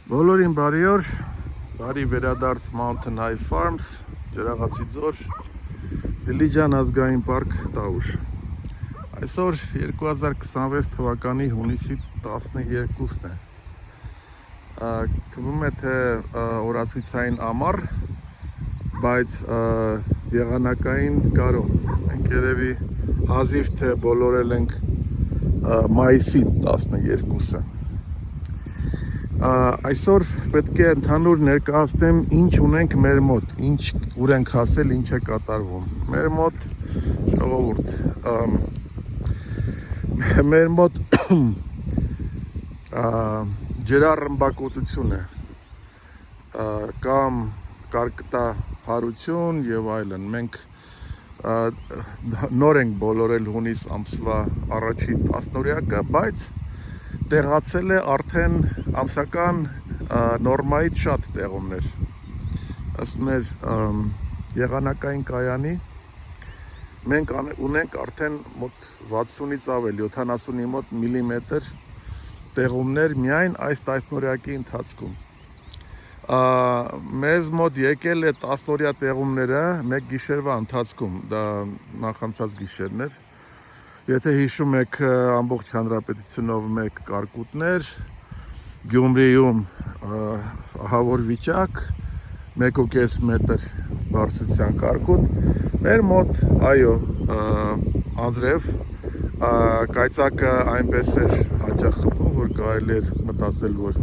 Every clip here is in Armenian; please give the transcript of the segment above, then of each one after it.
Բոլորին բարի օր, բարի վերադարձ Mountain High Farms, Ջրաղացի ձոր, Դիլիջան ազգային պարկ Տավուշ։ Այսօր 2026 թվականի հունիսի 12-ն է։ Թվում է թե օրացույցային ամառ, բայց եղանակային գարուն։ Մենք երևի հազիվ թե բոլորել ենք մայիսի 12-ը։ Այսօր պետք է ընդհանուր ներկայացնեմ ինչ ունենք մեր մոտ, ուր ենք հասել, ինչ է կատարվում։ Մեր մոտ ժողովուրդ, մեր մոտ ջրառմբակոծություն է, կամ կարկտահարություն եւ այլն։ Մենք նոր ենք բոլորել հունիս ամսվա առաջի 10-օրյակը, բայց տեղացել է արդեն ամսական նորմայից շատ տեղումներ։ Ըստ մեր եղանակային կայանի մենք ունենք արդեն մոտ 60-ից ավել 70-ի մոտ միլիմետր տեղումներ միայն այս 10-օրյակի ընթացքում։ Մեզ մոտ եկել է 10-օրյա տեղումները մեկ գիշերվա ընթացքում, դա նախանցած գիշերն էր։ Եթե հիշում եք ամբողջ հանրապետությունով մեկ կարկուտներ, Գյումրիում ահավոր վիճակ, 1.5 մետր բարձրության կարկուտ, մեր մոտ, այո, անձրև, կայծակը այնպես էր հաճախ խփում, որ կարելի էր մտածել, որ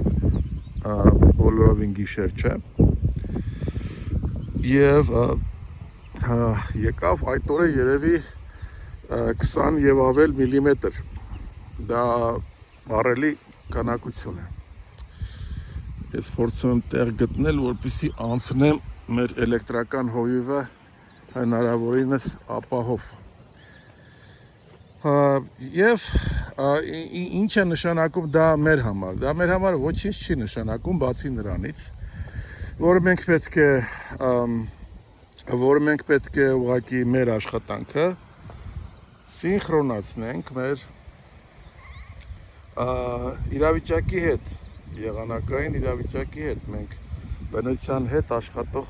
բոլորովին գիշեր չէ։ Եվ եկավ այդ օրը երևի 20 եւ ավել միլիմետր, դա առելի քանակություն է։ Ես փորձում եմ տեղ գտնել, որպեսզի անցնեմ մեր էլեկտրական հովիվը հնարավորինս ապահով։ Եվ ինչ է նշանակում դա մեր համար։ Դա մեր համար ոչինչ չի նշանակում, բացի նրանից, որ մենք պետք է ուղղակի մեր աշխատանքը սինխրոնացնենք մեր իրավիճակի հետ, եղանակային իրավիճակի հետ, մենք բնության հետ աշխատող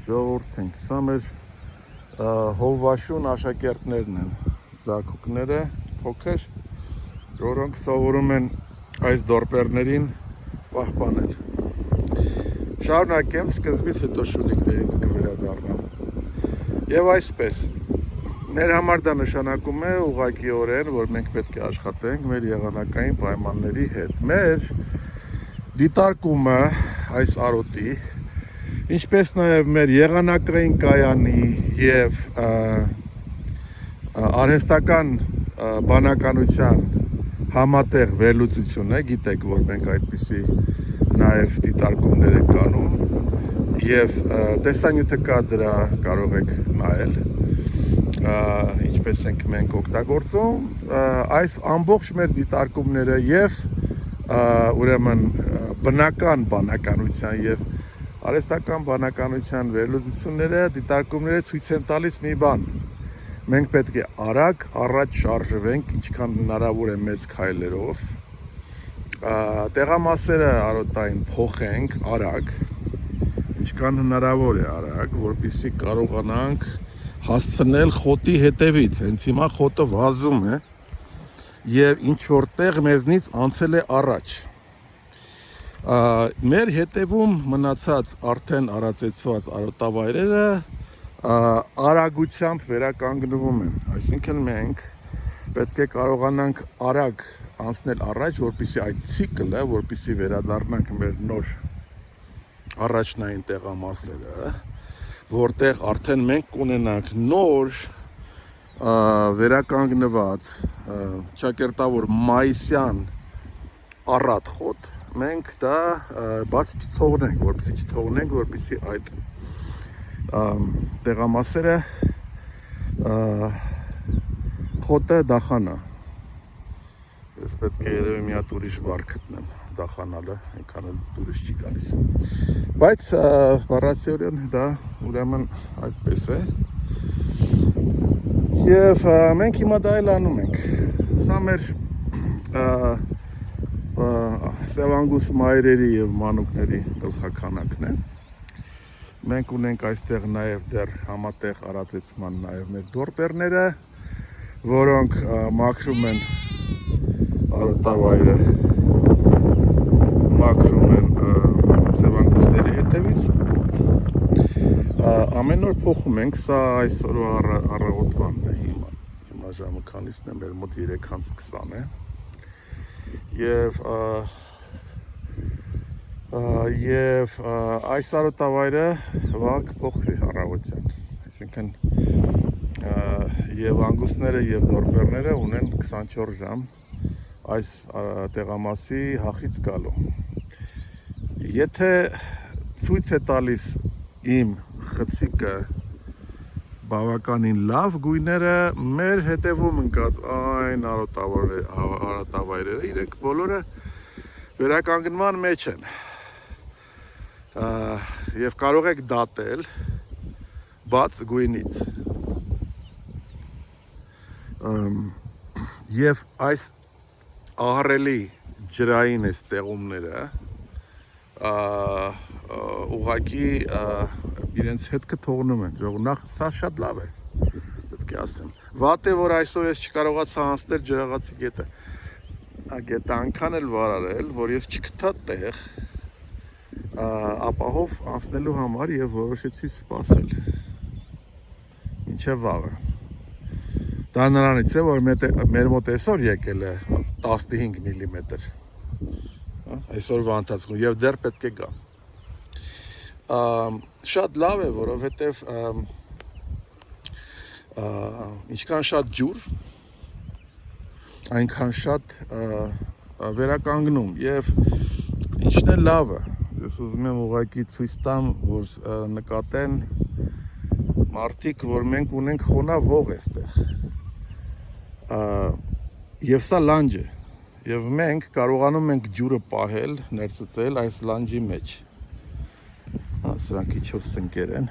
ժողովուրդ ենք։ Սա մեր հովվաշուն աշակերտներն են, զաքուկները փոքր, որոնք սովորում են այս դորպերներին պահպանել։ Շարունակեմ, սկզբից հետո շունիկներին կվերադառնամ։ Եվ այսպես, մեր համար դա նշանակում է ուղղակիորեն, որ մենք պետք է աշխատենք մեր եղանակային պայմանների հետ։ Մեր դիտարկումը այս արոտի, ինչպես նաև մեր եղանակային կայանի եւ արհեստական բանականության համատեղ վերլուծությունը, գիտեք, որ մենք այդպիսի նաև դիտարկումներ ենք անում եւ տեսանյութը կա, դրա կարող եք նայել, ինչպես ենք մենք օգտագործում այս ամբողջ մեր դիտարկումները եւ ուրեմն բնական բանականության եւ արհեստական բանականության վերլուծությունները, դիտարկումները ցույց են տալիս մի բան։ Մենք պետք է արագ առաջ շարժվենք, ինչքան հնարավոր է մեծ քայլերով, տեղամասերը արոտային փոխենք արագ, ինչքան հնարավոր է արագ, որպեսզի կարողանանք հասցնել խոտի հետևից, հենց հիմա խոտը վազում է եւ ինչ որտեղ մեզնից անցել է առաջ։ Մեր հետևում մնացած արդեն արածեցված արոտավայրերը արագությամբ վերականգնվում են, այսինքն մենք պետք է կարողանանք արագ անցնել առաջ, որպեսզի այդ ցիկլը, որպեսզի վերադառնանք մեր նոր առաջնային տեղամասերը, որտեղ արդեն մենք կունենանք նոր վերականգնված ճակերտավոր մայիսյան առատ խոտ, մենք դա բաց չթողնենք, որպեսզի այդ տեղամասերը խոտը դախանա։ Ես պետք է երևի մի հատ ուրիշ բառ գտնեմ, դախանալը, այնքան էլ դուրս չի գալիս։ Բայց բառացիորեն դա ուրեմն այդպես է։ Եվ մենք հիմա դա էլ անում ենք։ Սա մեր սևանգուս մայրերի եւ մանուկների գլխաքանակն է։ Մենք ունենք այստեղ նաեւ դեռ համատեղ արածեցման նաեւ մեր դորբերները, որոնք մաքրում են արոտավայրը, մաքրում են սևանգուսների հետևից։ Ամեն օր փոխում ենք, սա այսօրվա առավոտվանն է հիմա ժամը քանիսն է, մեր մոտ 3:20 է։ Եվ այս արոտավայրը վաղ կփոխվի առավոտյան, այսինքն եւ անգուստները եւ դորբերները ունեն 24 ժամ այս տեղամասի հախից գալու։ Եթե ցույց է տալիս իմ խցիկը բավականին լավ գույները, մեր հետևում ընկած այն արոտավայրերը իրենք բոլորը վերականգնման մեջ են եւ կարող եք դատել բաց գույնից եւ այս ահռելի ջրային այս տեղումները ուղղակի իրենց հետքը թողնում են, նախ սա շատ լավ է, պետք է ասեմ, վատ է, որ այսօր ես չկարողացա անցնել ջրաղացի գետը, գետը անքան էլ վարարել, որ ես չգտա տեղ ապահով անցնելու համար եւ որոշեցի սպասել մինչեւ վաղը։ Դա նրանից է, որ մեր մոտ այսօր եկել է 15 միլիմետր, այսօրվա ընթացքում եւ դեռ պետք է գա։ Շատ լավ է, որովհետև ինչքան շատ ջուր, այնքան շատ վերականգնում եւ ինչն է լավը, ես ուզում եմ ուղղակի ցույց տամ, որ նկատեն մարդիկ, որ մենք ունենք խոնավ հող այստեղ եւ սա լանջ է եւ մենք կարողանում ենք ջուրը պահել, ներծծել այս լանջի մեջ։ Սրանք իջով սնկեր են,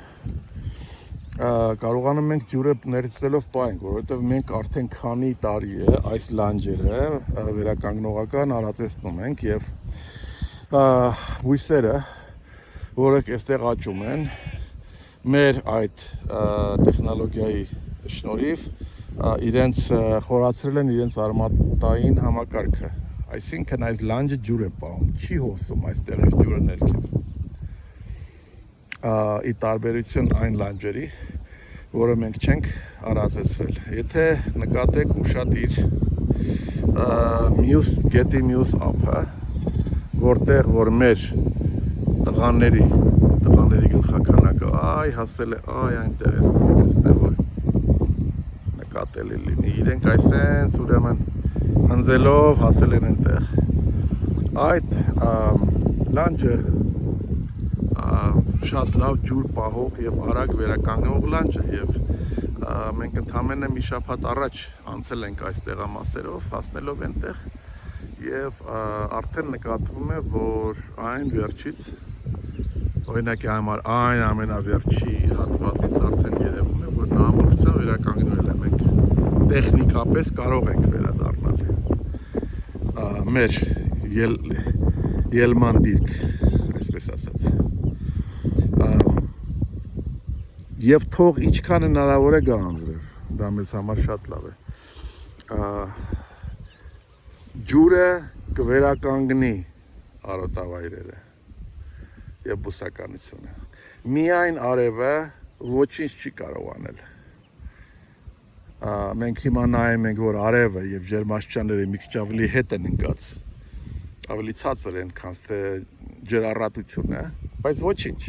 կարողանում ենք ջուրը ներծծելով պահենք, որովհետև մենք արդեն քանի տարի է այս լանջերը վերականգնողական արածեցնում ենք եւ բույսերը, որոնք այստեղ աճում են, մեր այդ տեխնոլոգիայի շնորհիվ իրենց խորացրել են իրենց արմատային համակարգը, այսինքն այս լանջը ջուր է պահում, չի հոսում այստեղից ջուրը ներքև։ Ի տարբերություն այն լանջերի, որը մենք չենք արածեցրել։ Եթե նկատեք ուշադիր գետի մյուս ափը, որտեղ որ մեր տղաների գլխականակը հասել է այնտեղ ես կտեսնեմ, որ նկատելի լինի, իրենք այսենց ուրեմն հնձելով հասել են այնտեղ։ Այդ լանջը շատ լավ ջուր պահող եւ արագ վերականգնող լանջ է եւ մենք ընդամենը մի շաբաթ առաջ անցել ենք այս տեղամասերով, հասնելով այնտեղ եւ արդեն նկատվում է, որ այն վերջից օրինակի համար այն ամենավերջի հատվածից արդեն երևում է, որ նա ամբողջությամբ վերականգնվել է, մենք տեխնիկապես կարող ենք վերադառնալ մեր ելման դիրք, այսպես ասած։ Եվ թող ինչքան հնարավոր է գա անձրև, դա մեզ համար շատ լավ է։ Ջուրը կվերականգնի արոտավայրերը եւ բուսականությունը։ Միայն արևը ոչինչ չի կարող անել։ Մենք հիմա նայում ենք, որ արևը եւ ջերմաստիճանները մի քիչ ավելի հետ են ընկած, ավելի ցածր են, քան թե ջրառատությունը, բայց ոչինչ։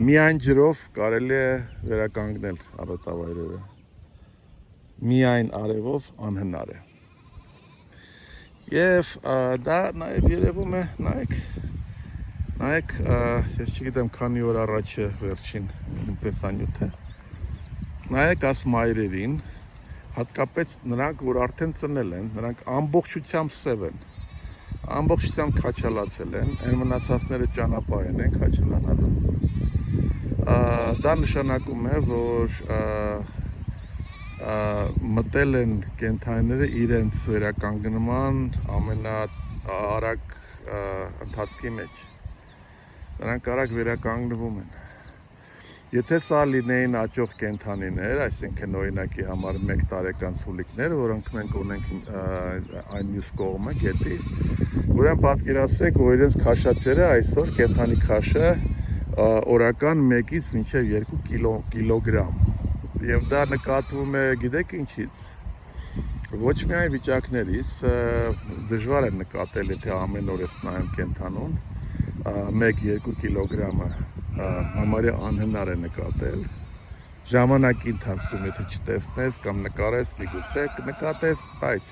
Միայն ջրով կարելի է վերականգնել արոտավայրերը, միայն արևով անհնար է։ Եվ դա նաև երևում է, նայեք, ես չգիտեմ քանի օր առաջ է վերջին տեսանյութը, նայեք այս մայրերին, հատկապես նրանք, որ արդեն ծնել են, նրանք ամբողջությամբ սև են, ամբողջությամբ քաչալացել են, այն մնացածները ճանապարհին են քաչալանալու։ Դա նշանակում է, որ մտել են կենդանիները իրենց վերականգնման արագ ընթացքի մեջ։ Նրանք արագ վերականգնվում են։ Եթե սա լինեին աճող կենդանիներ, այսինքն օրինակի համար 1 տարեկան սուլիկներ, որոնք մենք ունենք այն մյուս կողմը գետի, ուրեմն պատկերացրեք, որ իրենց քաշաճերը այսօր կենդանի քաշը օրական 1-ից մինչև 2 կիլոգրամ։ Եվ դա նկատվում է, գիտեք ինչից։ Ոչ միայն վիճակներից, դժվար է նկատել, եթե ամեն օր ես նայում կենդանուն, 1-2 կիլոգրամը համարյա անհնար է նկատել։ Ժամանակի ընթացքում եթե չտեսնես կամ նկարես, միգուցե կնկատես, բայց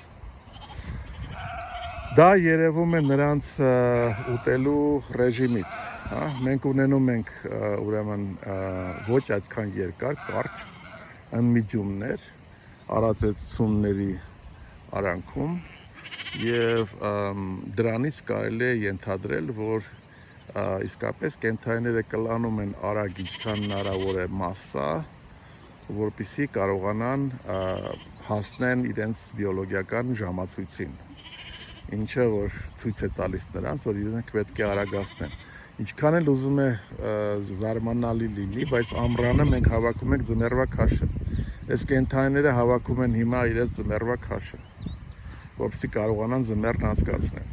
դա երևում է նրանց ուտելու ռեժիմից, հա, մենք ունենում ենք ուրեմն ոչ այդքան երկար, կարճ անմիջումներ արածեցումների արանքում եւ դրանից կարելի է ենթադրել, որ իսկապես կենդանիները կլանում են արագ ինչքան հնարավոր է մասսա, որպեսզի կարողանան հասնեն իրենց բիոլոգիական ժամացույցին, ինչը որ ցույց է տալիս նրանց, որ իրենք պետք է արագացնեն։ Ինչքան էլ ուզում է զարմանալի լինի, բայց ամռանը մենք հավաքում ենք ձմեռվա քաշը։ Այս կենդանիները հավաքում են հիմա իրենց ձմեռվա քաշը, որպեսզի կարողանան ձմեռն անցկացնեն,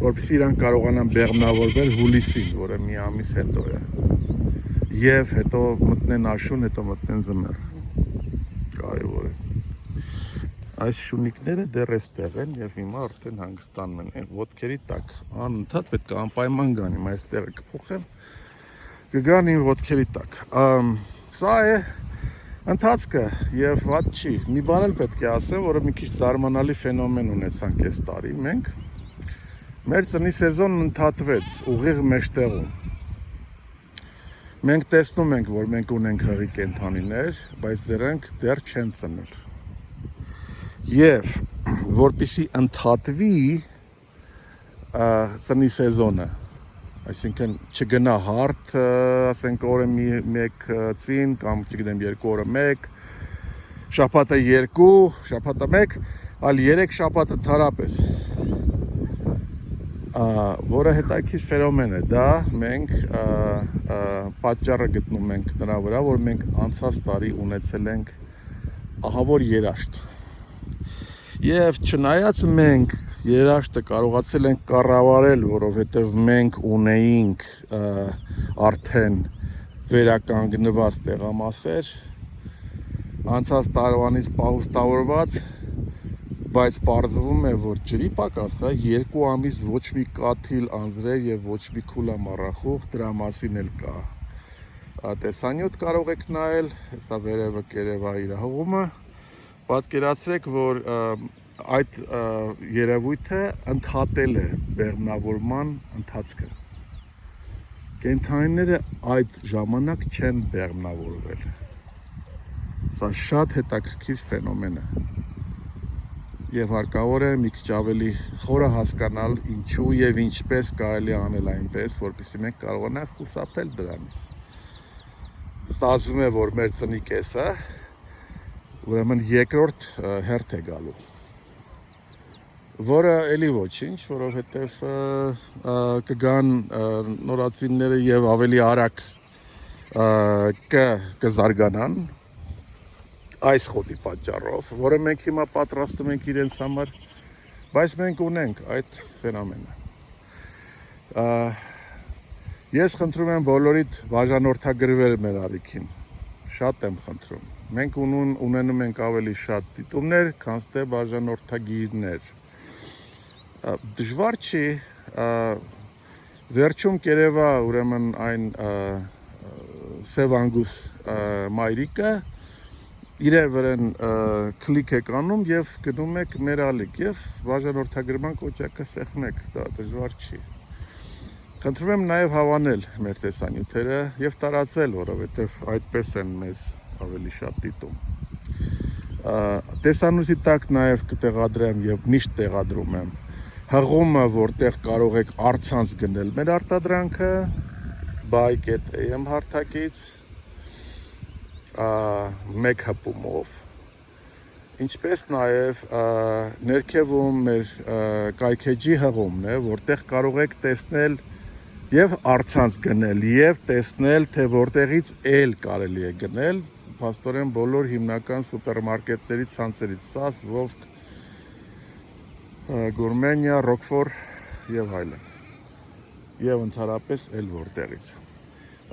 որպեսզի իրանք կարողանան բեղմնավորվել հուլիսին, որը մի ամիս հետո է, եւ հետո մտնեն աշուն, հետո մտնեն ձմեռ։ Կարևոր է։ Այս շունիկները դեռ էստեղ են եւ հիմա արդեն հանգստանում են ոտքերի տակ։ Անընդհատ պետք է անպայման գան, հիմա այստեղ կփոխեմ, կգան իմ ոտքերի տակ։ Սա է ընթացքը եւ ված չի։ Մի բան էլ պետք է ասեմ, որը մի քիչ զարմանալի ֆենոմեն ունեցանք այս տարի մենք։ Մեր ծնի սեզոնն ընդհատվեց ուղիղ մեջտեղում։ Մենք տեսնում ենք, որ մենք ունենք հղի կենդանիներ, բայց դրանք դեռ չեն ծնել։ Եվ որպեսզի ընդհատվի ծնի սեզոնը, այսինքն չգնա հարթ, ասենք օրը 1 ծին կամ չգիտեմ 2 օրը 1, շաբաթը 2, շաբաթը 1, այլ 3 շաբաթ ընդհանրապես, որը հետաքրքիր ֆենոմեն է, դա մենք պատճառը գտնում ենք նրա վրա, որ մենք անցած տարի ունեցել ենք ահավոր երաշտ։ Եվ չնայած մենք երաշտը կարողացել ենք կառավարել, որովհետև մենք ունեինք արդեն վերականգնված տեղամասեր, անցած տարվանից պահուստավորված, բայց պարզվում է, որ ջրի պակասը 2 ամիս ոչ մի կաթիլ անձրև եւ ոչ մի քուլա մառախուղ դրա մասին էլ կա։ Տեսանյութ կարող եք նայել, հեսա վերևը կերևա իր հողումը, պատկերացրեք, որ այդ երևույթը ընդհատել է բեղմնավորման ընթացքը։ Կենդանիները այդ ժամանակ չեն բեղմնավորվել։ Սա շատ հետաքրքիր ֆենոմեն է։ Եվ հարկավոր է մի քիչ ավելի խորը հասկանալ ինչու եւ ինչպես կարելի անել այնպես, որպեսզի մենք կարողանանք խուսափել դրանից։ Ստացվում է, որ մեր ծնի կեսը ուրեմն երկրորդ հերթ է գալու, որը էլի ոչինչ, որովհետև կգան նորածինները եւ ավելի արագ կզարգանան այս խոտի պատճառով, որը մենք հիմա պատրաստում ենք իրենց համար, բայց մենք ունենք այդ ֆենոմենը։ Ես խնդրում եմ բոլորիդ բաժանորդագրվել մեր ալիքին, շատ եմ խնդրում։ Մենք ունենում ենք ավելի շատ դիտումներ, քան թե բաժանորդագիրներ։ Դժվար չի, վերջում կերևա ուրեմն այն սև անգուս մայրիկը, իրե վրան կլիկ եք անում եւ գնում եք մեր ալիք եւ բաժանորդագրման կոճակը սեղմեք, դա դժվար չի։ Խնդրում եմ նաեւ հավանել մեր տեսանյութերը եւ տարածել, որովհետեւ այդպես են մեզ ավելի շատ դիտում։ Տեսանյութի տակ նաեւ կտեղադրեմ եւ միշտ տեղադրում եմ հղումը, որտեղ կարող եք առցանց գնել մեր արտադրանքը buy.am հարթակից մեկ հպումով, ինչպես նաև ներքևում մեր կայքեջի հղումն է, որտեղ կարող եք տեսնել եւ առցանց գնել եւ տեսնել, թե որտեղից էլ կարելի է գնել, փաստորեն բոլոր հիմնական սուպերմարկետների ցանցերից, Սաս, Զովկ, Գուրմենիա, Ռոկֆոր եւ այլն։ Եվ ընդհանրապես էլ որտեղից։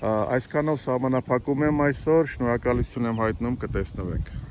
Այսքանով սահմանափակում եմ այսօր, շնորհակալություն եմ հայտնում, կտեսնվենք։